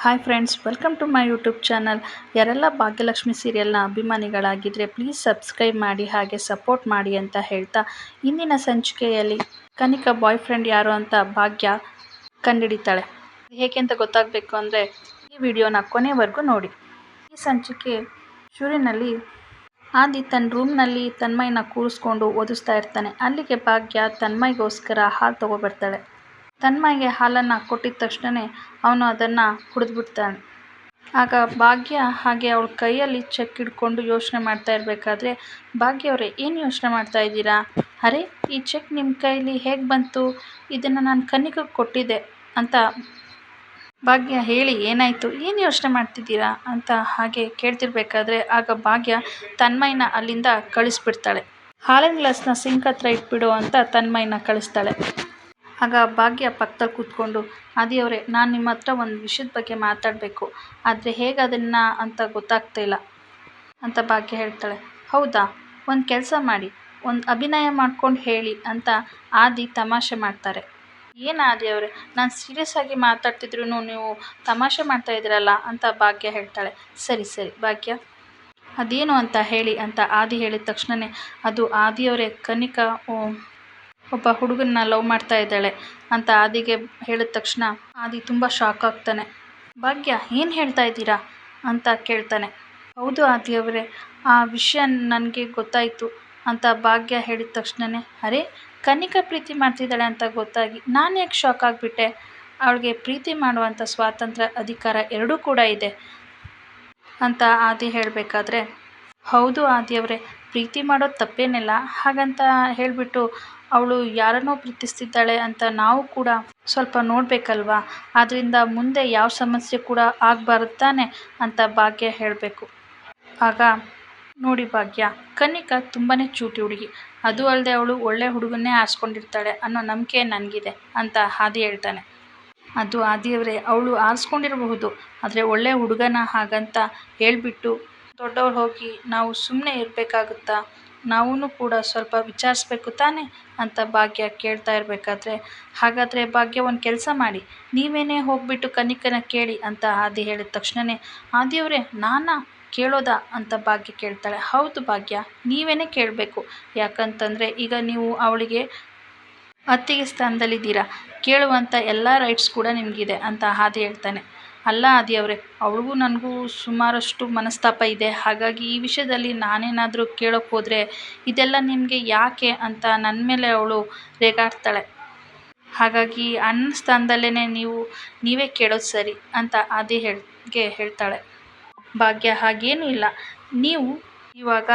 Hi friends, welcome to my YouTube channel. ಯಾರೆಲ್ಲ ಭಾಗ್ಯಲಕ್ಷ್ಮಿ ಸೀರಿಯಲ್ನ ಅಭಿಮಾನಿಗಳಾಗಿದ್ದರೆ ಪ್ಲೀಸ್ ಸಬ್ಸ್ಕ್ರೈಬ್ ಮಾಡಿ, ಹಾಗೆ ಸಪೋರ್ಟ್ ಮಾಡಿ ಅಂತ ಹೇಳ್ತಾ, ಇಂದಿನ ಸಂಚಿಕೆಯಲ್ಲಿ ಕನಿಕಾ ಬಾಯ್ ಫ್ರೆಂಡ್ ಯಾರು ಅಂತ ಭಾಗ್ಯ ಕಂಡುಹಿಡಿತಾಳೆ. ಹೇಗೆ ಅಂತ ಗೊತ್ತಾಗಬೇಕು ಅಂದರೆ ಈ ವಿಡಿಯೋನ ಕೊನೆವರೆಗೂ ನೋಡಿ. ಈ ಸಂಚಿಕೆ ಶುರುವಿನಲ್ಲಿ ಆದಿ ತನ್ನ ರೂಮ್ನಲ್ಲಿ ತನ್ಮಯ್ಯನ ಕೂರಿಸ್ಕೊಂಡು ಓದಿಸ್ತಾ ಇರ್ತಾನೆ. ಅಲ್ಲಿಗೆ ಭಾಗ್ಯ ತನ್ಮಯ್ಯಗೋಸ್ಕರ ಹಾಲು ತೊಗೊಬರ್ತಾಳೆ. ತನ್ಮಯ್ಯಗೆ ಹಾಲನ್ನು ಕೊಟ್ಟಿದ ತಕ್ಷಣ ಅವನು ಅದನ್ನು ಕುಡಿದ್ಬಿಡ್ತಾನೆ. ಆಗ ಭಾಗ್ಯ ಹಾಗೆ ಅವಳ ಕೈಯಲ್ಲಿ ಚೆಕ್ ಹಿಡ್ಕೊಂಡು ಯೋಚನೆ ಮಾಡ್ತಾ ಇರಬೇಕಾದ್ರೆ, ಭಾಗ್ಯ ಅವರೇ, ಏನು ಯೋಚನೆ ಮಾಡ್ತಾ ಇದ್ದೀರಾ? ಅರೆ, ಈ ಚೆಕ್ ನಿಮ್ಮ ಕೈಲಿ ಹೇಗೆ ಬಂತು? ಇದನ್ನು ನಾನು ಕನಿಕಗೆ ಕೊಟ್ಟಿದ್ದೆ ಅಂತ ಭಾಗ್ಯ ಹೇಳಿ, ಏನಾಯಿತು, ಏನು ಯೋಚನೆ ಮಾಡ್ತಿದ್ದೀರಾ ಅಂತ ಹಾಗೆ ಕೇಳ್ತಿರ್ಬೇಕಾದ್ರೆ, ಆಗ ಭಾಗ್ಯ ತನ್ಮಯ್ಯನ ಅಲ್ಲಿಂದ ಕಳಿಸ್ಬಿಡ್ತಾಳೆ. ಹಾಲಿನ ಗ್ಲಾಸ್ನ ಸಿಂಕ್ ಹತ್ರ ಇಟ್ಬಿಡು ಅಂತ ತನ್ಮಯ್ಯನ ಕಳಿಸ್ತಾಳೆ. ಆಗ ಭಾಗ್ಯ ಪಕ್ಕದಲ್ಲಿ ಕೂತ್ಕೊಂಡು, ಆದಿಯವರೇ, ನಾನು ನಿಮ್ಮ ಹತ್ರ ಒಂದು ವಿಷಯದ ಬಗ್ಗೆ ಮಾತಾಡಬೇಕು, ಆದರೆ ಹೇಗೆ ಅದನ್ನು ಅಂತ ಗೊತ್ತಾಗ್ತಾ ಇಲ್ಲ ಅಂತ ಭಾಗ್ಯ ಹೇಳ್ತಾಳೆ. ಹೌದಾ, ಒಂದು ಕೆಲಸ ಮಾಡಿ, ಒಂದು ಅಭಿನಯ ಮಾಡ್ಕೊಂಡು ಹೇಳಿ ಅಂತ ಆದಿ ತಮಾಷೆ ಮಾಡ್ತಾರೆ. ಏನು ಆದಿಯವರೇ, ನಾನು ಸೀರಿಯಸ್ ಆಗಿ ಮಾತಾಡ್ತಿದ್ರು ನೀವು ತಮಾಷೆ ಮಾಡ್ತಾ ಇದ್ದೀರಲ್ಲ ಅಂತ ಭಾಗ್ಯ ಹೇಳ್ತಾಳೆ. ಸರಿ ಭಾಗ್ಯ, ಅದೇನು ಅಂತ ಹೇಳಿ ಅಂತ ಆದಿ ಹೇಳಿದ ತಕ್ಷಣ, ಅದು ಆದಿಯವರೇ, ಕನಿಕಾ ಒಬ್ಬ ಹುಡುಗನ್ನ ಲವ್ ಮಾಡ್ತಾ ಇದ್ದಾಳೆ ಅಂತ ಆದಿಗೆ ಹೇಳಿದ ತಕ್ಷಣ ಆದಿ ತುಂಬ ಶಾಕ್ ಆಗ್ತಾನೆ. ಭಾಗ್ಯ, ಏನು ಹೇಳ್ತಾ ಇದ್ದೀರಾ ಅಂತ ಕೇಳ್ತಾನೆ. ಹೌದು ಆದಿಯವರೇ, ಆ ವಿಷಯ ನನಗೆ ಗೊತ್ತಾಯಿತು ಅಂತ ಭಾಗ್ಯ ಹೇಳಿದ ತಕ್ಷಣವೇ, ಅರೆ, ಕನಿಕಾ ಪ್ರೀತಿ ಮಾಡ್ತಿದ್ದಾಳೆ ಅಂತ ಗೊತ್ತಾಗಿ ನಾನು ಯಾಕೆ ಶಾಕ್ ಆಗಿಬಿಟ್ಟೆ? ಅವಳಿಗೆ ಪ್ರೀತಿ ಮಾಡುವಂಥ ಸ್ವಾತಂತ್ರ್ಯ, ಅಧಿಕಾರ ಎರಡೂ ಕೂಡ ಇದೆ ಅಂತ ಆದಿ ಹೇಳಬೇಕಾದ್ರೆ, ಹೌದು ಆದಿಯವರೇ, ಪ್ರೀತಿ ಮಾಡೋದು ತಪ್ಪೇನಿಲ್ಲ, ಹಾಗಂತ ಹೇಳಿಬಿಟ್ಟು ಅವಳು ಯಾರನ್ನೋ ಪ್ರೀತಿಸ್ತಿದ್ದಾಳೆ ಅಂತ ನಾವು ಕೂಡ ಸ್ವಲ್ಪ ನೋಡಬೇಕಲ್ವಾ? ಆದ್ದರಿಂದ ಮುಂದೆ ಯಾವ ಸಮಸ್ಯೆ ಕೂಡ ಆಗಬಾರ್ದು ತಾನೆ ಅಂತ ಭಾಗ್ಯ ಹೇಳಬೇಕು. ಆಗ ನೋಡಿ ಭಾಗ್ಯ, ಕನಿಕಾ ತುಂಬಾ ಚೂಟಿ ಹುಡುಗಿ, ಅದು ಅಲ್ಲದೆ ಅವಳು ಒಳ್ಳೆ ಹುಡುಗನ್ನೇ ಆರಿಸ್ಕೊಂಡಿರ್ತಾಳೆ ಅನ್ನೋ ನಂಬಿಕೆ ನನಗಿದೆ ಅಂತ ಆದಿ ಹೇಳ್ತಾನೆ. ಅದು ಆದಿಯವರೇ, ಅವಳು ಆರಿಸ್ಕೊಂಡಿರಬಹುದು, ಆದರೆ ಒಳ್ಳೆ ಹುಡುಗನ ಹಾಗಂತ ಹೇಳಿಬಿಟ್ಟು ದೊಡ್ಡವ್ರು ಹೋಗಿ ನಾವು ಸುಮ್ಮನೆ ಇರಬೇಕಾಗುತ್ತಾ? ನಾವೂ ಕೂಡ ಸ್ವಲ್ಪ ವಿಚಾರಿಸ್ಬೇಕು ತಾನೆ ಅಂತ ಭಾಗ್ಯ ಕೇಳ್ತಾ ಇರಬೇಕಾದ್ರೆ, ಹಾಗಾದರೆ ಭಾಗ್ಯ ಒಂದು ಕೆಲಸ ಮಾಡಿ, ನೀವೇನೇ ಹೋಗಿಬಿಟ್ಟು ಕನಿಕನ ಕೇಳಿ ಅಂತ ಆದಿ ಹೇಳಿದ ತಕ್ಷಣವೇ, ಆದಿಯವರೇ, ನಾನಾ ಕೇಳೋದಾ ಅಂತ ಭಾಗ್ಯ ಕೇಳ್ತಾಳೆ. ಹೌದು ಭಾಗ್ಯ, ನೀವೇನೇ ಕೇಳಬೇಕು, ಯಾಕಂತಂದರೆ ಈಗ ನೀವು ಅವಳಿಗೆ ಅತ್ತಿಗೆ ಸ್ಥಾನದಲ್ಲಿದ್ದೀರಾ, ಕೇಳುವಂಥ ಎಲ್ಲ ರೈಟ್ಸ್ ಕೂಡ ನಿಮಗಿದೆ ಅಂತ ಆದಿ ಹೇಳ್ತಾನೆ. ಅಲ್ಲ ಆದಿಯವರೇ, ಅವಳಿಗೂ ನನಗೂ ಸುಮಾರಷ್ಟು ಮನಸ್ತಾಪ ಇದೆ, ಹಾಗಾಗಿ ಈ ವಿಷಯದಲ್ಲಿ ನಾನೇನಾದರೂ ಕೇಳೋಕ್ಕೆ ಹೋದರೆ ಇದೆಲ್ಲ ನಿಮಗೆ ಯಾಕೆ ಅಂತ ನನ್ನ ಮೇಲೆ ಅವಳು ರೇಗಾಡ್ತಾಳೆ, ಹಾಗಾಗಿ ಅಣ್ಣನ ಸ್ಥಾನದಲ್ಲೇ ನೀವೇ ಕೇಳೋದು ಸರಿ ಅಂತ ಆದಿ ಹೇಳ್ತಾಳೆ. ಭಾಗ್ಯ, ಹಾಗೇನೂ ಇಲ್ಲ, ನೀವು ಇವಾಗ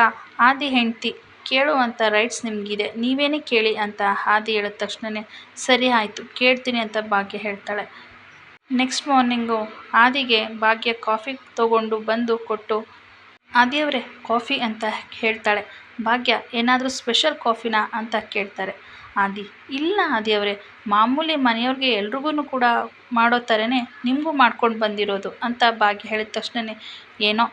ಆದಿ ಹೆಂಡತಿ, ಕೇಳುವಂಥ ರೈಟ್ಸ್ ನಿಮಗಿದೆ, ನೀವೇನೇ ಕೇಳಿ ಅಂತ ಆದಿ ಹೇಳಿದ ತಕ್ಷಣವೇ, ಸರಿ ಆಯಿತು ಕೇಳ್ತೀನಿ ಅಂತ ಭಾಗ್ಯ ಹೇಳ್ತಾಳೆ. ನೆಕ್ಸ್ಟ್ ಮಾರ್ನಿಂಗು ಆದಿಗೆ ಭಾಗ್ಯ ಕಾಫಿ ತೊಗೊಂಡು ಬಂದು ಕೊಟ್ಟು, ಆದಿಯವರೇ ಕಾಫಿ ಅಂತ ಹೇಳ್ತಾಳೆ. ಭಾಗ್ಯ, ಏನಾದರೂ ಸ್ಪೆಷಲ್ ಕಾಫಿನಾ ಅಂತ ಕೇಳ್ತಾರೆ. ಆದಿ, ಇಲ್ಲ ಆದಿಯವರೇ, ಮಾಮೂಲಿ ಮನೆಯವ್ರಿಗೆ ಎಲ್ರಿಗೂ ಕೂಡ ಮಾಡೋ ಥರನೇ ನಿಮಗೂ ಮಾಡ್ಕೊಂಡು ಬಂದಿರೋದು ಅಂತ ಭಾಗ್ಯ ಹೇಳಿದ ತಕ್ಷಣವೇ, ಏನೋ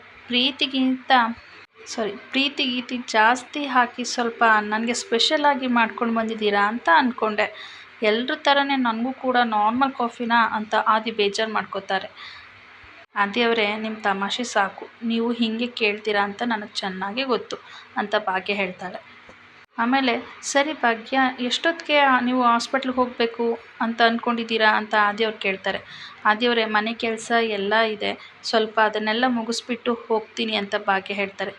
ಪ್ರೀತಿ ಗೀತಿ ಜಾಸ್ತಿ ಹಾಕಿ ಸ್ವಲ್ಪ ನನಗೆ ಸ್ಪೆಷಲಾಗಿ ಮಾಡ್ಕೊಂಡು ಬಂದಿದ್ದೀರಾ ಅಂತ ಅಂದ್ಕೊಂಡೆ, ಎಲ್ಲರ ಥರನೇ ನನಗೂ ಕೂಡ ನಾರ್ಮಲ್ ಕಾಫಿನಾ ಅಂತ ಆದಿ ಬೇಜಾರು ಮಾಡ್ಕೋತಾರೆ. ಆದಿಯವರೇ, ನಿಮ್ಮ ತಮಾಷೆ ಸಾಕು, ನೀವು ಹೀಗೆ ಕೇಳ್ತೀರಾ ಅಂತ ನನಗೆ ಚೆನ್ನಾಗೇ ಗೊತ್ತು ಅಂತ ಭಾಗ್ಯ ಹೇಳ್ತಾಳೆ. ಆಮೇಲೆ, ಸರಿ ಭಾಗ್ಯ, ಎಷ್ಟೊತ್ತಿಗೆ ನೀವು ಹಾಸ್ಪಿಟ್ಲಿಗೆ ಹೋಗಬೇಕು ಅಂತ ಅಂದ್ಕೊಂಡಿದ್ದೀರಾ ಅಂತ ಆದಿಯವ್ರು ಕೇಳ್ತಾರೆ. ಆದಿಯವರೇ, ಮನೆ ಕೆಲಸ ಎಲ್ಲ ಇದೆ, ಸ್ವಲ್ಪ ಅದನ್ನೆಲ್ಲ ಮುಗಿಸ್ಬಿಟ್ಟು ಹೋಗ್ತೀನಿ ಅಂತ ಭಾಗ್ಯ ಹೇಳ್ತಾರೆ.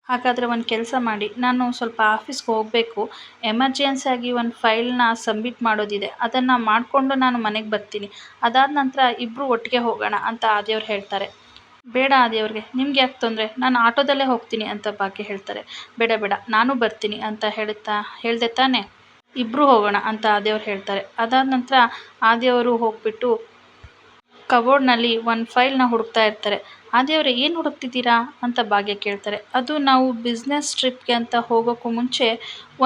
ಹಾಗಾದರೆ ಒಂದು ಕೆಲಸ ಮಾಡಿ, ನಾನು ಸ್ವಲ್ಪ ಆಫೀಸ್ಗೆ ಹೋಗಬೇಕು, ಎಮರ್ಜೆನ್ಸಿಯಾಗಿ ಒಂದು ಫೈಲ್ನ ಸಬ್ಮಿಟ್ ಮಾಡೋದಿದೆ, ಅದನ್ನು ಮಾಡಿಕೊಂಡು ನಾನು ಮನೆಗೆ ಬರ್ತೀನಿ, ಅದಾದ ನಂತರ ಇಬ್ಬರು ಒಟ್ಟಿಗೆ ಹೋಗೋಣ ಅಂತ ಆದಿಯವ್ರು ಹೇಳ್ತಾರೆ. ಬೇಡ ಆದಿಯವ್ರಿಗೆ, ನಿಮ್ಗೆ ಯಾಕೆ ತೊಂದರೆ, ನಾನು ಆಟೋದಲ್ಲೇ ಹೋಗ್ತೀನಿ ಅಂತ ಭಾಗ್ಯ ಹೇಳ್ತಾರೆ. ಬೇಡ ನಾನು ಬರ್ತೀನಿ ಅಂತ ಹೇಳ್ದೆ ತಾನೆ, ಇಬ್ಬರು ಹೋಗೋಣ ಅಂತ ಆದಿಯವ್ರು ಹೇಳ್ತಾರೆ. ಅದಾದ ನಂತರ ಆದಿಯವರು ಹೋಗ್ಬಿಟ್ಟು ಕಬೋರ್ಡ್ನಲ್ಲಿ ಒಂದು ಫೈಲ್ನ ಹುಡುಕ್ತಾ ಇರ್ತಾರೆ. ಆದಿಯವರೇ, ಏನು ಹುಡುಕ್ತಿದ್ದೀರಾ ಅಂತ ಭಾಗ್ಯ ಕೇಳ್ತಾರೆ. ಅದು ನಾವು ಬಿಸ್ನೆಸ್ ಟ್ರಿಪ್ಗೆ ಅಂತ ಹೋಗೋಕ್ಕೂ ಮುಂಚೆ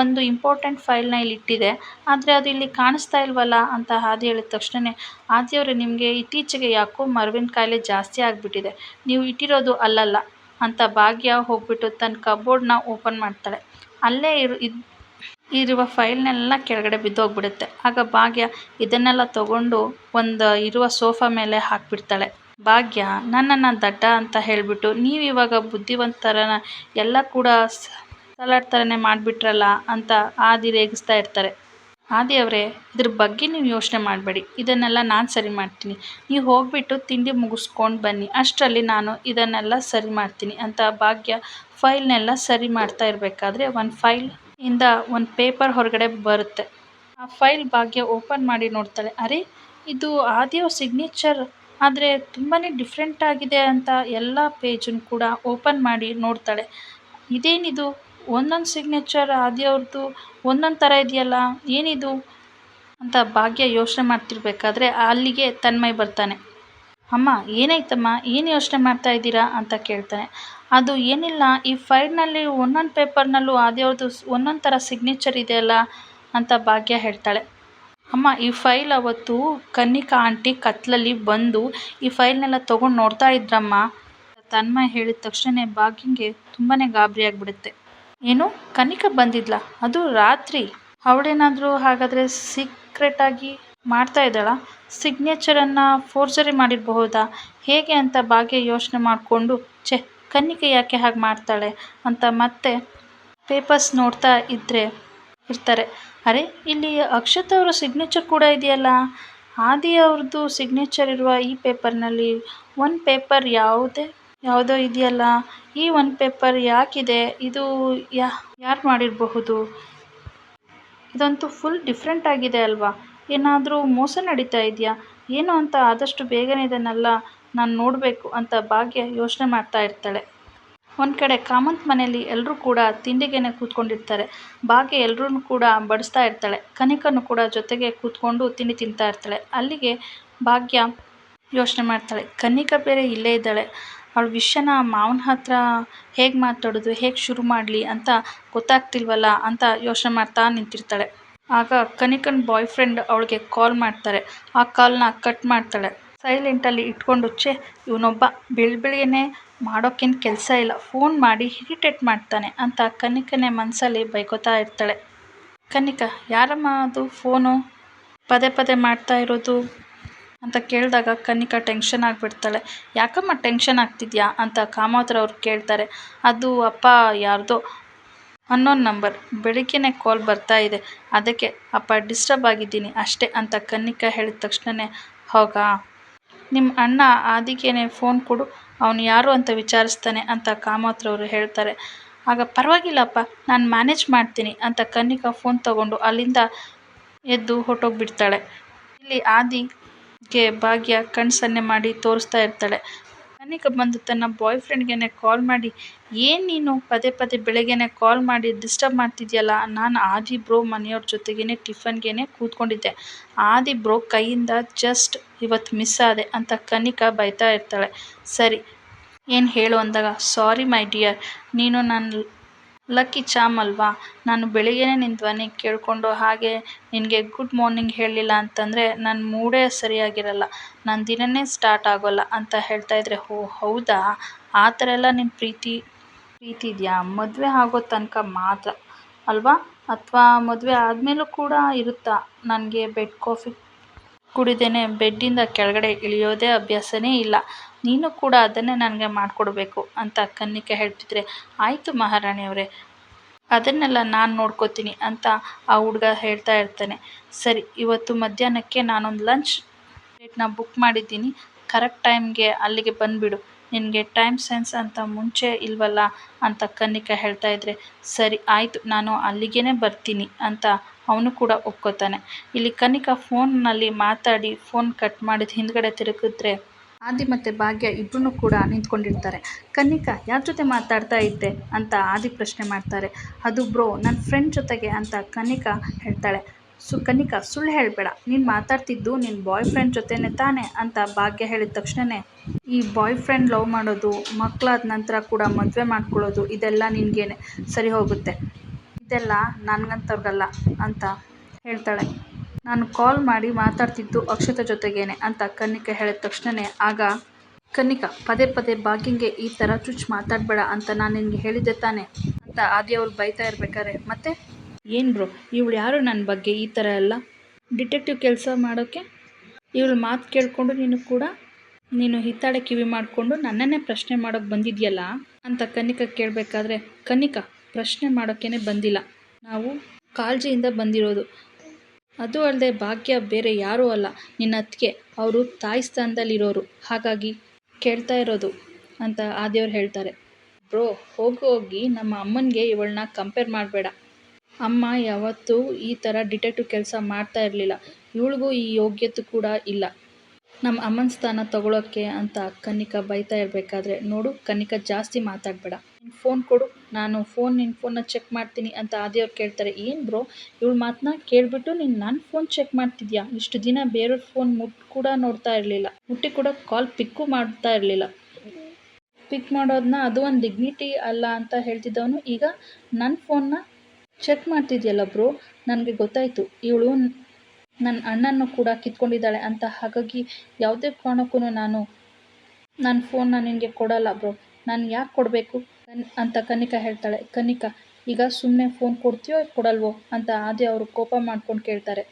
ಒಂದು ಇಂಪಾರ್ಟೆಂಟ್ ಫೈಲ್ನ ಇಲ್ಲಿ ಇಟ್ಟಿದೆ, ಆದರೆ ಅದು ಇಲ್ಲಿ ಕಾಣಿಸ್ತಾ ಇಲ್ವಲ್ಲ ಅಂತ ಆದಿ ಹೇಳಿದ ತಕ್ಷಣ, ಆದಿಯವರೇ, ನಿಮಗೆ ಇತ್ತೀಚೆಗೆ ಯಾಕೋ ಮರವಿನ ಕಾಯಿಲೆ ಜಾಸ್ತಿ ಆಗಿಬಿಟ್ಟಿದೆ, ನೀವು ಇಟ್ಟಿರೋದು ಅಲ್ಲಲ್ಲ ಅಂತ ಭಾಗ್ಯ ಹೋಗ್ಬಿಟ್ಟು ತನ್ನ ಕಬೋರ್ಡ್ನ ಓಪನ್ ಮಾಡ್ತಾಳೆ. ಅಲ್ಲೇ ಇರುವ ಫೈಲ್ನೆಲ್ಲ ಕೆಳಗಡೆ ಬಿದ್ದೋಗ್ಬಿಡುತ್ತೆ. ಆಗ ಭಾಗ್ಯ ಇದನ್ನೆಲ್ಲ ತಗೊಂಡು ಒಂದು ಇರುವ ಸೋಫಾ ಮೇಲೆ ಹಾಕ್ಬಿಡ್ತಾಳೆ. ಭಾಗ್ಯ ನನ್ನನ್ನು ದಡ್ಡ ಅಂತ ಹೇಳಿಬಿಟ್ಟು ನೀವು ಇವಾಗ ಬುದ್ಧಿವಂತರನ ಎಲ್ಲ ಕೂಡ ಸಲಾಡ್ ಥರನೇ ಮಾಡಿಬಿಟ್ರಲ್ಲ ಅಂತ ಆದಿ ರೇಗಿಸ್ತಾ ಇರ್ತಾರೆ. ಆದಿ ಅವರೇ, ಇದ್ರ ಬಗ್ಗೆ ನೀವು ಯೋಚನೆ ಮಾಡಬೇಡಿ, ಇದನ್ನೆಲ್ಲ ನಾನು ಸರಿ ಮಾಡ್ತೀನಿ, ನೀವು ಹೋಗ್ಬಿಟ್ಟು ತಿಂಡಿ ಮುಗಿಸ್ಕೊಂಡು ಬನ್ನಿ, ಅಷ್ಟರಲ್ಲಿ ನಾನು ಇದನ್ನೆಲ್ಲ ಸರಿ ಮಾಡ್ತೀನಿ ಅಂತ ಭಾಗ್ಯ ಫೈಲ್ನೆಲ್ಲ ಸರಿ ಮಾಡ್ತಾ ಇರಬೇಕಾದ್ರೆ ಒಂದು ಫೈಲ್ ಇಂದ ಒಂದು ಪೇಪರ್ ಹೊರಗಡೆ ಬರುತ್ತೆ. ಆ ಫೈಲ್ ಭಾಗ್ಯ ಓಪನ್ ಮಾಡಿ ನೋಡ್ತಾಳೆ. ಅರೆ, ಇದು ಆದಿಯವ್ರ ಸಿಗ್ನೇಚರ್, ಆದರೆ ತುಂಬಾ ಡಿಫ್ರೆಂಟ್ ಆಗಿದೆ ಅಂತ ಎಲ್ಲ ಪೇಜನ್ನು ಕೂಡ ಓಪನ್ ಮಾಡಿ ನೋಡ್ತಾಳೆ. ಇದೇನಿದು, ಒಂದೊಂದು ಸಿಗ್ನೇಚರ್ ಆದಿಯವ್ರದ್ದು ಒಂದೊಂದು ಥರ ಇದೆಯಲ್ಲ, ಏನಿದು ಅಂತ ಭಾಗ್ಯ ಯೋಚನೆ ಮಾಡ್ತಿರ್ಬೇಕಾದ್ರೆ ಅಲ್ಲಿಗೆ ತನ್ಮಯ್ ಬರ್ತಾನೆ. ಅಮ್ಮ, ಏನಾಯ್ತಮ್ಮ, ಏನು ಯೋಚನೆ ಮಾಡ್ತಾ ಇದ್ದೀರಾ ಅಂತ ಕೇಳ್ತಾನೆ. ಅದು ಏನಿಲ್ಲ, ಈ ಫೈಲ್ನಲ್ಲಿ ಒಂದೊಂದು ಪೇಪರ್ನಲ್ಲೂ ಆದಿಯವ್ರದ್ದು ಒಂದೊಂದು ಥರ ಸಿಗ್ನೇಚರ್ ಇದೆಯಲ್ಲ ಅಂತ ಭಾಗ್ಯ ಹೇಳ್ತಾಳೆ. ಅಮ್ಮ, ಈ ಫೈಲ್ ಅವತ್ತು ಕನ್ನಿಕಾ ಆಂಟಿ ಕತ್ಲಲ್ಲಿ ಬಂದು ಈ ಫೈಲ್ನೆಲ್ಲ ತೊಗೊಂಡು ನೋಡ್ತಾ ಇದ್ರಮ್ಮ. ತನ್ಮಯ್ ಹೇಳಿದ ತಕ್ಷಣ ಭಾಗ್ಯಂಗೆ ತುಂಬಾ ಗಾಬರಿ ಆಗಿಬಿಡುತ್ತೆ. ಏನು, ಕನ್ನಿಕಾ ಬಂದಿದ್ಲಾ, ಅದು ರಾತ್ರಿ? ಅವಳೇನಾದರೂ ಹಾಗಾದರೆ ಸೀಕ್ರೆಟಾಗಿ ಮಾಡ್ತಾ ಇದ್ದಾಳ? ಸಿಗ್ನೇಚರನ್ನು ಫೋರ್ಜರಿ ಮಾಡಿರಬಹುದಾ, ಹೇಗೆ ಅಂತ ಭಾಗ್ಯ ಯೋಚನೆ ಮಾಡಿಕೊಂಡು, ಕನ್ನಿಕಾ ಯಾಕೆ ಹಾಗೆ ಮಾಡ್ತಾಳೆ ಅಂತ ಮತ್ತೆ ಪೇಪರ್ಸ್ ನೋಡ್ತಾ ಇರ್ತಾರೆ. ಅರೆ, ಇಲ್ಲಿ ಅಕ್ಷತಾ ಅವರ ಸಿಗ್ನೇಚರ್ ಕೂಡ ಇದೆಯಲ್ಲ. ಆದಿ ಅವ್ರದ್ದು ಸಿಗ್ನೇಚರ್ ಇರುವ ಈ ಪೇಪರ್ನಲ್ಲಿ ಒಂದು ಪೇಪರ್ ಯಾವುದೋ ಇದೆಯಲ್ಲ, ಈ ಒಂದು ಪೇಪರ್ ಯಾಕಿದೆ, ಇದು ಯಾರು ಮಾಡಿರಬಹುದು? ಇದಂತೂ ಫುಲ್ ಡಿಫ್ರೆಂಟ್ ಆಗಿದೆ ಅಲ್ವಾ, ಏನಾದರೂ ಮೋಸ ನಡೀತಾ ಇದೆಯಾ ಏನು ಅಂತ ಆದಷ್ಟು ಬೇಗನೆ ಇದನ್ನೆಲ್ಲ ನಾನು ನೋಡಬೇಕು ಅಂತ ಭಾಗ್ಯ ಯೋಚನೆ ಮಾಡ್ತಾ ಇರ್ತಾಳೆ. ಒಂದು ಕಡೆ ಕಾಮಂತ್ ಮನೆಯಲ್ಲಿ ಎಲ್ಲರೂ ಕೂಡ ತಿಂಡಿಗೆನೆ ಕೂತ್ಕೊಂಡಿರ್ತಾರೆ. ಭಾಗ್ಯ ಎಲ್ಲರೂ ಕೂಡ ಬಡಿಸ್ತಾ ಇರ್ತಾಳೆ. ಕನಿಕನ್ನು ಕೂಡ ಜೊತೆಗೆ ಕೂತ್ಕೊಂಡು ತಿಂಡಿ ತಿಂತಾ ಇರ್ತಾಳೆ. ಅಲ್ಲಿಗೆ ಭಾಗ್ಯ ಯೋಚನೆ ಮಾಡ್ತಾಳೆ, ಕನ್ನಿಕಾ ಬೇರೆ ಇಲ್ಲೇ ಇದ್ದಾಳೆ, ಅವಳ ವಿಷಯನ ಮಾವನ ಹತ್ರ ಹೇಗೆ ಮಾತಾಡೋದು, ಹೇಗೆ ಶುರು ಮಾಡಲಿ ಅಂತ ಗೊತ್ತಾಗ್ತಿಲ್ವಲ್ಲ ಅಂತ ಯೋಚನೆ ಮಾಡ್ತಾ ನಿಂತಿರ್ತಾಳೆ. ಆಗ ಕನಿಕನ್ ಬಾಯ್ ಫ್ರೆಂಡ್ ಅವಳಿಗೆ ಕಾಲ್ ಮಾಡ್ತಾರೆ. ಆ ಕಾಲ್ನ ಕಟ್ ಮಾಡ್ತಾಳೆ. ಸೈಲೆಂಟಲ್ಲಿ ಇಟ್ಕೊಂಡು, ಇವನೊಬ್ಬ ಬೆಳಗ್ಗೆನೇ ಮಾಡೋಕ್ಕೇನು ಕೆಲಸ ಇಲ್ಲ, ಫೋನ್ ಮಾಡಿ ಇರಿಟೇಟ್ ಮಾಡ್ತಾನೆ ಅಂತ ಕನಿಕನೇ ಮನಸ್ಸಲ್ಲಿ ಬೈಕೋತಾ ಇರ್ತಾಳೆ. ಕನ್ನಿಕಾ, ಯಾರಮ್ಮ ಅದು ಫೋನು ಪದೇ ಪದೇ ಮಾಡ್ತಾ ಇರೋದು ಅಂತ ಕೇಳಿದಾಗ ಕನ್ನಿಕಾ ಟೆನ್ಷನ್ ಆಗಿಬಿಡ್ತಾಳೆ. ಯಾಕಮ್ಮ ಟೆನ್ಷನ್ ಆಗ್ತಿದ್ಯಾ ಅಂತ ಕಾಮೋತ್ರ ಅವ್ರು ಕೇಳ್ತಾರೆ. ಅದು ಅಪ್ಪ, ಯಾರ್ದೋ ಅನ್ನೋನ್ ನಂಬರ್, ಬೆಳಿಗ್ಗೆನೇ ಕಾಲ್ ಬರ್ತಾ ಇದೆ, ಅದಕ್ಕೆ ಅಪ್ಪ ಡಿಸ್ಟರ್ಬ್ ಆಗಿದ್ದೀನಿ ಅಷ್ಟೇ ಅಂತ ಕನ್ನಿಕಾ ಹೇಳಿದ ತಕ್ಷಣವೇ, ಹೋಗಾ, ನಿಮ್ಮ ಅಣ್ಣ ಆದಿಗೇನೆ ಫೋನ್ ಕೊಡು, ಅವನು ಯಾರು ಅಂತ ವಿಚಾರಿಸ್ತಾನೆ ಅಂತ ಕಾಮೋತ್ರ ಅವರು ಹೇಳ್ತಾರೆ. ಆಗ ಪರವಾಗಿಲ್ಲಪ್ಪ, ನಾನು ಮ್ಯಾನೇಜ್ ಮಾಡ್ತೀನಿ ಅಂತ ಕನ್ನಿಕಾ ಫೋನ್ ತಗೊಂಡು ಅಲ್ಲಿಂದ ಎದ್ದು ಹೊರಟೋಗ್ಬಿಡ್ತಾಳೆ. ಇಲ್ಲಿ ಆದಿಗೆ ಭಾಗ್ಯ ಕಣ್ಣು ಸನ್ನೆ ಮಾಡಿ ತೋರಿಸ್ತಾ ಇರ್ತಾಳೆ. ಕನ್ನಿಕಾ ಬಂದು ತನ್ನ ಬಾಯ್ ಫ್ರೆಂಡ್ಗೆ ಕಾಲ್ ಮಾಡಿ, ಏನು ನೀನು ಪದೇ ಪದೇ ಬೆಳಗ್ಗೆನೆ ಕಾಲ್ ಮಾಡಿ ಡಿಸ್ಟರ್ಬ್ ಮಾಡ್ತಿದ್ಯಲ್ಲ, ನಾನು ಆದಿ ಬ್ರೋ ಮನೆಯವ್ರ ಜೊತೆಗೇ ಟಿಫನ್ಗೆ ಕೂತ್ಕೊಂಡಿದ್ದೆ, ಆದಿ ಬ್ರೋ ಕೈಯಿಂದ ಜಸ್ಟ್ ಇವತ್ತು ಮಿಸ್ ಆದೆ ಅಂತ ಕನ್ನಿಕಾ ಬೈತಾ ಇರ್ತಾಳೆ. ಸರಿ, ಏನು ಹೇಳು ಅಂದಾಗ, ಸಾರಿ ಮೈ ಡಿಯರ್, ನೀನು ನನ್ನ ಲಕ್ಕಿ ಚಾಮ್ ಅಲ್ವಾ, ನಾನು ಬೆಳಿಗ್ಗೆನೇ ನಿನ್ನ ಧ್ವನಿ ಕೇಳಿಕೊಂಡು ಹಾಗೆ ನಿನಗೆ ಗುಡ್ ಮಾರ್ನಿಂಗ್ ಹೇಳಲಿಲ್ಲ ಅಂತಂದರೆ ನನ್ನ ಮೂಡೇ ಸರಿಯಾಗಿರಲ್ಲ, ನನ್ನ ದಿನನೇ ಸ್ಟಾರ್ಟ್ ಆಗೋಲ್ಲ ಅಂತ ಹೇಳ್ತಾ ಇದ್ರೆ, ಓ ಹೌದಾ, ಆ ಥರ ಎಲ್ಲ ನಿನ್ನ ಪ್ರೀತಿ ಇದೆಯಾ, ಮದುವೆ ಆಗೋ ತನಕ ಮಾತ್ರ ಅಲ್ವಾ, ಅಥವಾ ಮದುವೆ ಆದಮೇಲೂ ಕೂಡ ಇರುತ್ತಾ? ನನಗೆ ಬೆಡ್ ಕಾಫಿ ಕುಡಿದೇನೆ ಬೆಡ್ಡಿಂದ ಕೆಳಗಡೆ ಇಳಿಯೋದೇ ಅಭ್ಯಾಸನೇ ಇಲ್ಲ, ನೀನು ಕೂಡ ಅದನ್ನೇ ನನಗೆ ಮಾಡಿಕೊಡ್ಬೇಕು ಅಂತ ಕನ್ನಿಕಾ ಹೇಳ್ತಿದ್ರೆ, ಆಯಿತು ಮಹಾರಾಣಿಯವರೇ, ಅದನ್ನೆಲ್ಲ ನಾನು ನೋಡ್ಕೋತೀನಿ ಅಂತ ಆ ಹುಡುಗ ಹೇಳ್ತಾ ಇರ್ತಾನೆ. ಸರಿ, ಇವತ್ತು ಮಧ್ಯಾಹ್ನಕ್ಕೆ ನಾನೊಂದು ಲಂಚ್ ಡೇಟ್ನ ಬುಕ್ ಮಾಡಿದ್ದೀನಿ, ಕರೆಕ್ಟ್ ಟೈಮ್ಗೆ ಅಲ್ಲಿಗೆ ಬಂದುಬಿಡು, ನಿನಗೆ ಟೈಮ್ ಸೆನ್ಸ್ ಅಂತ ಮುಂಚೆ ಇಲ್ವಲ್ಲ ಅಂತ ಕನ್ನಿಕಾ ಹೇಳ್ತಾ ಇದ್ರೆ, ಸರಿ ಆಯಿತು, ನಾನು ಅಲ್ಲಿಗೇ ಬರ್ತೀನಿ ಅಂತ ಅವನು ಕೂಡ ಒಪ್ಕೋತಾನೆ. ಇಲ್ಲಿ ಕನ್ನಿಕಾ ಫೋನ್ನಲ್ಲಿ ಮಾತಾಡಿ ಫೋನ್ ಕಟ್ ಮಾಡಿದ ಹಿಂದ್ಗಡೆ ತಿರುಗಿದ್ರೆ ಆದಿ ಮತ್ತು ಭಾಗ್ಯ ಇಬ್ಬರೂ ಕೂಡ ನಿಂತ್ಕೊಂಡಿರ್ತಾರೆ. ಕನ್ನಿಕಾ, ಯಾರ ಜೊತೆ ಮಾತಾಡ್ತಾ ಇದ್ದೆ ಅಂತ ಆದಿ ಪ್ರಶ್ನೆ ಮಾಡ್ತಾರೆ. ಅದು ಬ್ರೋ, ನನ್ನ ಫ್ರೆಂಡ್ ಜೊತೆಗೆ ಅಂತ ಕನ್ನಿಕಾ ಹೇಳ್ತಾಳೆ. ಕನ್ನಿಕಾ, ಸುಳ್ಳು ಹೇಳಬೇಡ, ನೀನು ಮಾತಾಡ್ತಿದ್ದು ನಿನ್ನ ಬಾಯ್ ಫ್ರೆಂಡ್ ಜೊತೆನೇ ತಾನೆ ಅಂತ ಭಾಗ್ಯ ಹೇಳಿದ ತಕ್ಷಣವೇ, ಈ ಬಾಯ್ ಫ್ರೆಂಡ್ ಲವ್ ಮಾಡೋದು, ಮಕ್ಕಳಾದ ನಂತರ ಕೂಡ ಮದುವೆ ಮಾಡ್ಕೊಳ್ಳೋದು, ಇದೆಲ್ಲ ನಿನಗೇನೆ ಸರಿ ಹೋಗುತ್ತೆ, ಇದೆಲ್ಲ ನನಗಂತವ್ರಿಗಲ್ಲ ಅಂತ ಹೇಳ್ತಾಳೆ. ನಾನು ಕಾಲ್ ಮಾಡಿ ಮಾತಾಡ್ತಿದ್ದು ಅಕ್ಷತಾ ಜೊತೆಗೇನೆ ಅಂತ ಕನ್ನಿಕಾ ಹೇಳಿದ ತಕ್ಷಣವೇ, ಆಗ ಕನ್ನಿಕಾ, ಪದೇ ಪದೇ ಭಾಗ್ಯಂಗೆ ಈ ಥರ ಚುಚ್ಚು ಮಾತಾಡಬೇಡ ಅಂತ ನಾನು ನಿನಗೆ ಹೇಳಿದ್ದೆ ತಾನೆ ಅಂತ ಆದಿಯವ್ರು ಬೈತಾ ಇರ್ಬೇಕಾದ್ರೆ, ಮತ್ತೆ ಏನು ಬ್ರೋ, ಇವಳು ಯಾರು ನನ್ನ ಬಗ್ಗೆ ಈ ಥರ ಎಲ್ಲ ಡಿಟೆಕ್ಟಿವ್ ಕೆಲಸ ಮಾಡೋಕ್ಕೆ? ಇವಳು ಮಾತು ಕೇಳಿಕೊಂಡು ನೀನು ಹಿತ್ತಾಳೆ ಕಿವಿ ಮಾಡಿಕೊಂಡು ನನ್ನನ್ನೇ ಪ್ರಶ್ನೆ ಮಾಡೋಕ್ಕೆ ಬಂದಿದೆಯಲ್ಲ ಅಂತ ಕನಿಕಾ ಕೇಳಬೇಕಾದ್ರೆ, ಕನಿಕಾ ಪ್ರಶ್ನೆ ಮಾಡೋಕ್ಕೇ ಬಂದಿಲ್ಲ, ನಾವು ಕಾಳಜಿಯಿಂದ ಬಂದಿರೋದು. ಅದು ಅಲ್ಲದೆ ಭಾಗ್ಯ ಬೇರೆ ಯಾರೂ ಅಲ್ಲ, ನಿನ್ನ ಅತ್ತಿಗೆ. ಅವರು ತಾಯಿ ಸ್ಥಾನದಲ್ಲಿರೋರು, ಹಾಗಾಗಿ ಕೇಳ್ತಾ ಇರೋದು ಅಂತ ಆದಿಯವ್ರು ಹೇಳ್ತಾರೆ. ಬ್ರೋ, ಹೋಗಿ ನಮ್ಮ ಅಮ್ಮನಿಗೆ ಇವಳನ್ನ ಕಂಪೇರ್ ಮಾಡಬೇಡ. ಅಮ್ಮ ಯಾವತ್ತೂ ಈ ಥರ ಡಿಟೆಕ್ಟಿವ್ ಕೆಲಸ ಮಾಡ್ತಾ ಇರಲಿಲ್ಲ. ಇವಳಿಗೂ ಈ ಯೋಗ್ಯತೆ ಕೂಡ ಇಲ್ಲ ನಮ್ಮ ಅಮ್ಮನ ಸ್ಥಾನ ತಗೊಳ್ಳೋಕ್ಕೆ ಅಂತ ಕನಿಕಾ ಬೈತಾ ಇರಬೇಕಾದ್ರೆ, ನೋಡು ಕನಿಕಾ ಜಾಸ್ತಿ ಮಾತಾಡಬೇಡ, ನಿನ್ನ ಫೋನ್ ಕೊಡು, ನಾನು ನಿನ್ನ ಫೋನ್ನ ಚೆಕ್ ಮಾಡ್ತೀನಿ ಅಂತ ಆದಿಯವ್ರು ಕೇಳ್ತಾರೆ. ಏನು ಬ್ರೋ, ಇವಳ ಮಾತನ್ನ ಕೇಳಿಬಿಟ್ಟು ನೀನು ನನ್ನ ಫೋನ್ ಚೆಕ್ ಮಾಡ್ತಿದ್ಯಾ? ಇಷ್ಟು ದಿನ ಬೇರೆಯವ್ರ ಫೋನ್ ಕೂಡ ನೋಡ್ತಾ ಇರಲಿಲ್ಲ, ಮುಟ್ಟಿ ಕೂಡ ಕಾಲ್ ಪಿಕ್ಕು ಮಾಡ್ತಾ ಇರಲಿಲ್ಲ. ಪಿಕ್ ಮಾಡೋದನ್ನ ಅದು ಒಂದು ಡಿಗ್ನಿಟಿ ಅಲ್ಲ ಅಂತ ಹೇಳ್ತಿದ್ದವನು ಈಗ ನನ್ನ ಫೋನ್ನ ಚೆಕ್ ಮಾಡ್ತಿದ್ಯಲ್ಲ ಬ್ರೋ. ನನಗೆ ಗೊತ್ತಾಯಿತು, ಇವಳು ನನ್ನ ಅಣ್ಣನ್ನು ಕೂಡ ಕಿತ್ಕೊಂಡಿದ್ದಾಳೆ ಅಂತ. ಹಾಗಾಗಿ ಯಾವುದೇ ಕಾರಣಕ್ಕೂ ನಾನು ನನ್ನ ಫೋನ್ನ ನಿನಗೆ ಕೊಡಲ್ಲ ಬ್ರೋ. ನಾನು ಯಾಕೆ ಕೊಡಬೇಕು ಅಂತ ಕನಿಕಾ ಹೇಳ್ತಾಳೆ. ಕನಿಕಾ, ಈಗ ಸುಮ್ಮನೆ ಫೋನ್ ಕೊಡ್ತೀಯೋ ಕೊಡಲ್ವೋ ಅಂತ ಆದಿ ಅವರು ಕೋಪ ಮಾಡ್ಕೊಂಡು ಕೇಳ್ತಾರೆ.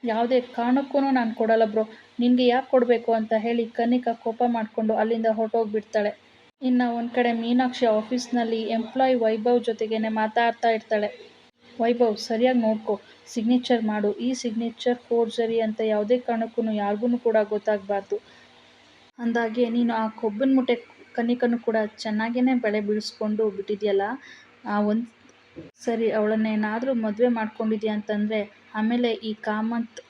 ಯಾವುದೇ ಕಾರಣಕ್ಕೂ ನಾನು ಕೊಡಲ್ಲ ಬ್ರೋ, ನಿನಗೆ ಯಾಕೆ ಕೊಡಬೇಕು ಅಂತ ಹೇಳಿ ಕನಿಕಾ ಕೋಪ ಮಾಡಿಕೊಂಡು ಅಲ್ಲಿಂದ ಹೊರಟೋಗ್ಬಿಡ್ತಾಳೆ. ಇನ್ನು ಒಂದು ಕಡೆ ಮೀನಾಕ್ಷಿ ಆಫೀಸ್ನಲ್ಲಿ ಎಂಪ್ಲಾಯ್ ವೈಭವ್ ಜೊತೆಗೇನೆ ಮಾತಾಡ್ತಾ ಇರ್ತಾಳೆ. ವೈಭವ್, ಸರಿಯಾಗಿ ನೋಡ್ಕೊ, ಸಿಗ್ನೇಚರ್ ಮಾಡು. ಈ ಸಿಗ್ನೇಚರ್ ಫೋರ್ಜರಿ ಅಂತ ಯಾವುದೇ ಕಾರಣಕ್ಕೂ ಯಾರಿಗೂ ಕೂಡ ಗೊತ್ತಾಗಬಾರ್ದು. ಅಂದಾಗೆ ನೀನು ಆ ಕೊಬ್ಬಿನ ಮುಟ್ಟೆ ಕನಿಕನ್ನು ಕೂಡ ಚೆನ್ನಾಗೇ ಬೆಳೆ ಬೀಳಿಸ್ಕೊಂಡು ಬಿಟ್ಟಿದೆಯಲ್ಲ. ಒಂದು ಸರಿ ಅವಳನ್ನೇನಾದರೂ ಮದುವೆ ಮಾಡ್ಕೊಂಡಿದ್ಯಾ ಅಂತಂದರೆ ಆಮೇಲೆ ಈ ಕಾಮತ್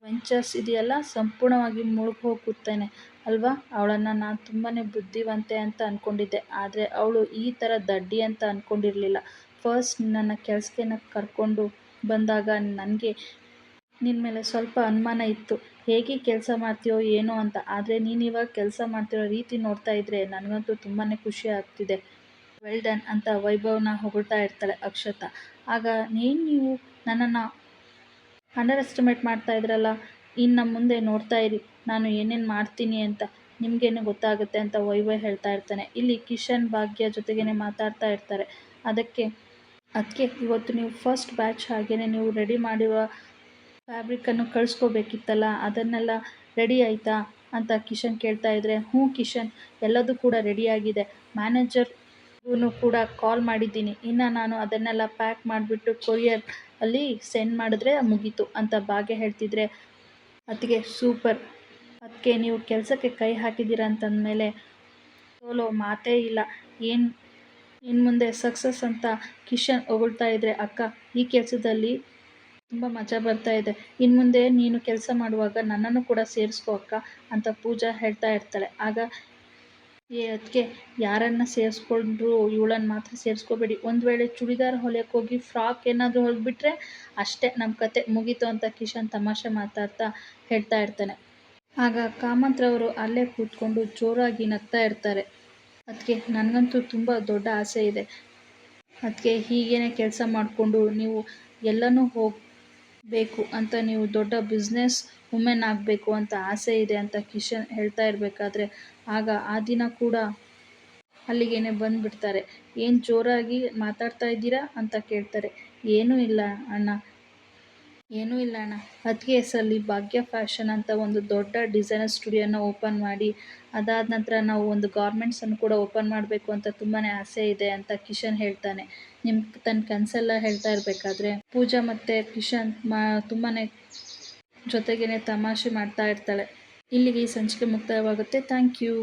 ವೆಂಚರ್ಸ್ ಇದೆಯಲ್ಲ ಸಂಪೂರ್ಣವಾಗಿ ಮುಳುಗೋಗುತ್ತೇನೆ ಅಲ್ವಾ? ಅವಳನ್ನು ನಾನು ತುಂಬಾ ಬುದ್ಧಿವಂತೆ ಅಂತ ಅಂದ್ಕೊಂಡಿದ್ದೆ, ಆದರೆ ಅವಳು ಈ ಥರ ದಡ್ಡಿ ಅಂತ ಅಂದ್ಕೊಂಡಿರಲಿಲ್ಲ. ಫಸ್ಟ್ ನನ್ನ ಕೆಲಸಕ್ಕೆ ಕರ್ಕೊಂಡು ಬಂದಾಗ ನನಗೆ ನಿನ್ನ ಮೇಲೆ ಸ್ವಲ್ಪ ಅನುಮಾನ ಇತ್ತು, ಹೇಗೆ ಕೆಲಸ ಮಾಡ್ತೀಯೋ ಏನೋ ಅಂತ. ಆದರೆ ನೀನು ಇವಾಗ ಕೆಲಸ ಮಾಡ್ತಿರೋ ರೀತಿ ನೋಡ್ತಾ ಇದ್ದರೆ ನನಗಂತೂ ತುಂಬಾ ಖುಷಿ ಆಗ್ತಿದೆ. ವೆಲ್ ಡನ್ ಅಂತ ವೈಭವ್ನ ಹೊಗಳ್ತಾ ಇರ್ತಾಳೆ ಅಕ್ಷತಾ. ಆಗ ನೀವು ನನ್ನನ್ನು ಅಂಡರ್ ಎಸ್ಟಿಮೇಟ್ ಮಾಡ್ತಾ ಇದ್ರಲ್ಲ, ಇನ್ನು ಮುಂದೆ ನೋಡ್ತಾ ಇರಿ ನಾನು ಏನೇನು ಮಾಡ್ತೀನಿ ಅಂತ, ನಿಮಗೇನು ಗೊತ್ತಾಗುತ್ತೆ ಅಂತ ವೈಭವ್ ಹೇಳ್ತಾ ಇರ್ತಾನೆ. ಇಲ್ಲಿ ಕಿಶನ್ ಭಾಗ್ಯ ಜೊತೆಗೇನೆ ಮಾತಾಡ್ತಾ ಇರ್ತಾರೆ. ಅದಕ್ಕೆ ಇವತ್ತು ನೀವು ಫಸ್ಟ್ ಬ್ಯಾಚ್ ಹಾಗೆಯೇ ನೀವು ರೆಡಿ ಮಾಡಿರುವ ಫ್ಯಾಬ್ರಿಕನ್ನು ಕಳಿಸ್ಕೋಬೇಕಿತ್ತಲ್ಲ, ಅದನ್ನೆಲ್ಲ ರೆಡಿ ಆಯಿತಾ ಅಂತ ಕಿಶನ್ ಕೇಳ್ತಾ ಇದ್ದರೆ, ಹ್ಞೂ ಕಿಶನ್, ಎಲ್ಲದೂ ಕೂಡ ರೆಡಿಯಾಗಿದೆ, ಮ್ಯಾನೇಜರ್ಗೂ ಕೂಡ ಕಾಲ್ ಮಾಡಿದ್ದೀನಿ, ಇನ್ನು ನಾನು ಅದನ್ನೆಲ್ಲ ಪ್ಯಾಕ್ ಮಾಡಿಬಿಟ್ಟು ಕೊರಿಯರ್ ಅಲ್ಲಿ ಸೆಂಡ್ ಮಾಡಿದ್ರೆ ಮುಗೀತು ಅಂತ ಭಾಗ್ಯ ಹೇಳ್ತಿದ್ರೆ, ಅದಕ್ಕೆ ಸೂಪರ್, ಅದಕ್ಕೆ ನೀವು ಕೆಲಸಕ್ಕೆ ಕೈ ಹಾಕಿದ್ದೀರ ಅಂತಂದಮೇಲೆ ಸೋಲೋ ಮಾತೇ ಇಲ್ಲ, ಇನ್ನು ಮುಂದೆ ಸಕ್ಸಸ್ ಅಂತ ಕಿಶನ್ ಹೊಗಳ್ತಾ ಇದ್ದರೆ, ಅಕ್ಕ ಈ ಕೆಲಸದಲ್ಲಿ ತುಂಬ ಮಜಾ ಬರ್ತಾ ಇದೆ, ಇನ್ನು ಮುಂದೆ ನೀನು ಕೆಲಸ ಮಾಡುವಾಗ ನನ್ನನ್ನು ಕೂಡ ಸೇರಿಸ್ಕೋ ಅಕ್ಕ ಅಂತ ಪೂಜಾ ಹೇಳ್ತಾ ಇರ್ತಾಳೆ. ಆಗ ಅದಕ್ಕೆ ಯಾರನ್ನು ಸೇರಿಸ್ಕೊಂಡ್ರು ಇವಳನ್ನು ಮಾತ್ರ ಸೇರಿಸ್ಕೋಬೇಡಿ, ಒಂದು ವೇಳೆ ಚೂಡಿದಾರ್ ಹೊಲಿಯೋಕ್ಕೆ ಹೋಗಿ ಫ್ರಾಕ್ ಏನಾದರೂ ಹೊಲಿಬಿಟ್ರೆ ಅಷ್ಟೇ ನಮ್ಮ ಕತೆ ಮುಗೀತು ಅಂತ ಕಿಶನ್ ತಮಾಷೆ ಮಾತಾಡ್ತಾ ಹೇಳ್ತಾ ಇರ್ತಾನೆ. ಆಗ ಕಾಮಂತ್ರವರು ಅಲ್ಲೇ ಕೂತ್ಕೊಂಡು ಜೋರಾಗಿ ನಗ್ತಾ ಇರ್ತಾರೆ. ಅದಕ್ಕೆ ನನಗಂತೂ ತುಂಬ ದೊಡ್ಡ ಆಸೆ ಇದೆ, ಅದಕ್ಕೆ ಹೀಗೇನೆ ಕೆಲಸ ಮಾಡಿಕೊಂಡು ನೀವು ಎಲ್ಲನೂ ಹೋಗಬೇಕು ಅಂತ, ನೀವು ದೊಡ್ಡ ಬಿಸ್ನೆಸ್ ವುಮೆನ್ ಆಗಬೇಕು ಅಂತ ಆಸೆ ಇದೆ ಅಂತ ಕಿಶನ್ ಹೇಳ್ತಾ ಇರಬೇಕಾದ್ರೆ, ಆಗ ಆ ದಿನ ಕೂಡ ಅಲ್ಲಿಗೇನೆ ಬಂದುಬಿಡ್ತಾರೆ. ಏನು ಜೋರಾಗಿ ಮಾತಾಡ್ತಾ ಇದ್ದೀರಾ ಅಂತ ಕೇಳ್ತಾರೆ. ಏನೂ ಇಲ್ಲ ಅಣ್ಣ, ಅದಕ್ಕೆ ಹೆಸರಲ್ಲಿ ಭಾಗ್ಯ ಫ್ಯಾಷನ್ ಅಂತ ಒಂದು ದೊಡ್ಡ ಡಿಸೈನರ್ ಸ್ಟುಡಿಯೋನ ಓಪನ್ ಮಾಡಿ, ಅದಾದ ನಂತರ ನಾವು ಒಂದು ಗಾರ್ಮೆಂಟ್ಸನ್ನು ಕೂಡ ಓಪನ್ ಮಾಡಬೇಕು ಅಂತ ತುಂಬಾ ಆಸೆ ಇದೆ ಅಂತ ಕಿಶನ್ ಹೇಳ್ತಾನೆ. ತನ್ನ ಕನಸೆಲ್ಲ ಹೇಳ್ತಾ ಇರಬೇಕಾದ್ರೆ ಪೂಜಾ ಮತ್ತು ಕಿಶನ್ ತುಂಬಾ ಜೊತೆಗೇನೆ ತಮಾಷೆ ಮಾಡ್ತಾ ಇರ್ತಾಳೆ. ಇಲ್ಲಿಗೆ ಈ ಸಂಚಿಕೆ ಮುಕ್ತಾಯವಾಗುತ್ತೆ. Thank you.